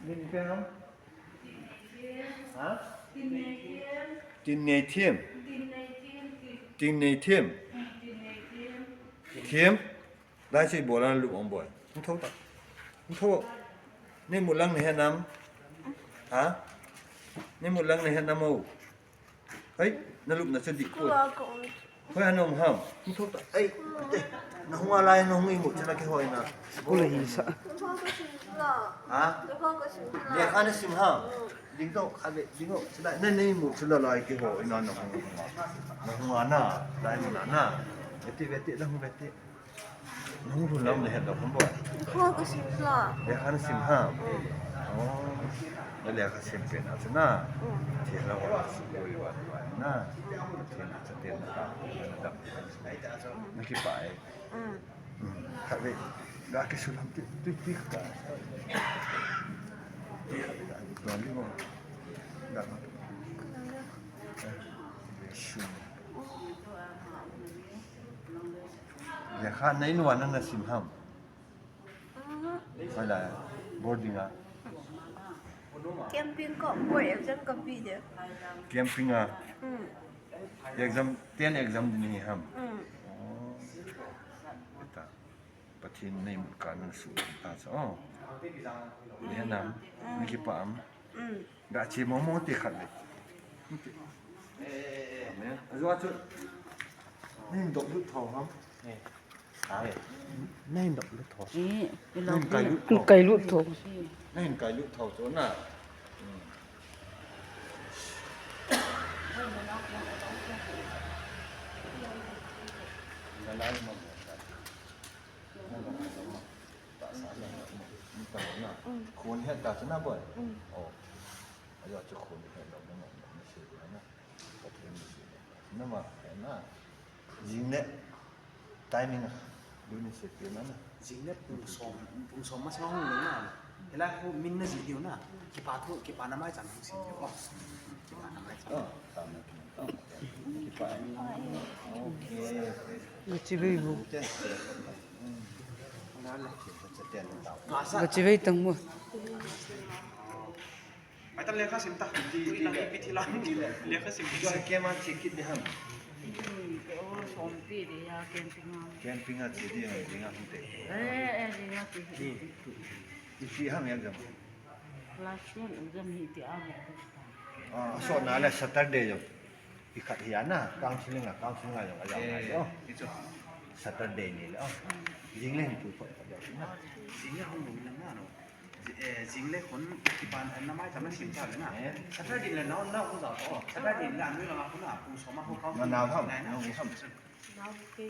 ดินเทียมฮะดินในเทียมดินในเทียมเทียมได้ใช่โบราณลูกองบ่อยมึงโทษต่อมึงโทษนี่หมดลังในแห่น้ำฮะนี่หมดลังในแห่น้ำมูเฮ้ยนั่นลูกน่ะสติกูเฮ้ยน้องห้ามมึงโทษต่อเอ้ยน้องอะไรน้องอีหมดจะนักแค่หอยนะกูเลยหิสะฮะเดี๋ยวข้าเนี่ยสิมห้ามดิ้งโตข้าเด็กดิ้งโตจะได้นั่นนี่หมดจะละลายกี่หอยนั่นน้องน่ะได้มันน่ะเวทีแล้วมึงเวทีน้องรู้แล้วเนี่ยเห็นดอกผมบอกข้าก็สิมละเดี๋ยวข้าเนี่ยสิมห้ามอ๋อแล้วเดี๋ยวข้าสิมเป็นอะไรนะเที่ยวเราว่าสุโขยวันนะเที่ยวจะเที่ยวนะครับไม่คิดไปข้าเด็กgak kesulam tik ka tuan ni mo gak shum ya khan nai nuan nang na sim ham wala boarding a camping ko boy exam kapi je camping a exam 10 exam ni hamปะทินในหมู่การสูงตาอ๋อเนี่ยน้ำมีกี่ปามกะชีมมติขัดเลยเนี่ยว่าจุดนี่ดอกลุดทองครับนี่ขายนี่ดอกลุดทองนี่ไก่ลุดทองนี่ไก่ลุดทองตัวน่ะละลายมาคนเห็ดดาวจะน่าบ่อยโอ้อายุจะคนเห็ดดาวไม่ไม่ใช่นะก็เทียมไม่ใช่นั่นว่าเห็นนะยิงเนี่ยไทมิ่งดูนี่เสร็จแล้วนะยิงเนี่ยปูสมมาช่องเลยนะเวลาเขามินน่ะสิเดียวนะกี่ปาน้ำไม้จันทร์สิเดียวก็กี่ปาน้ำไม้จันทร์ตามนั้นกี่ปาโอเคก็จะไปบุกนั่นแหละจะเตียนดาวก็จะไปตั้งมั้งไปตั้งเลี้ยงข้าสิมตาดีหลังปีที่หลังเลี้ยงข้าสิมก็แกมาเช็คกินดิฮัมแกนปิ้งอ่ะจีดีอ่ะปิ้งอ่ะหุ่นเตะอีฟีฮัมยังจังสอนอะไรสัตย์เดย์จังอีขัดเหียนะกางชิลงอ่ะอย่างไรอ๋อสัตย์เดย์นี่แล้วยิงเล่นตัวคนเดียวนะยิงเล่นคนหนุ่มนั่นน่ะเนาะยิงเล่นคนกี่ปาน้ำไม้จันทร์สิมตาเลยนะสัตย์ดินเลยเนาะเนาะคุณสาวสัตย์ดินร้านนี้เราคุณอ่ะปูสมมาเขามะนาวครับไหนนะน้องครับเราเก๋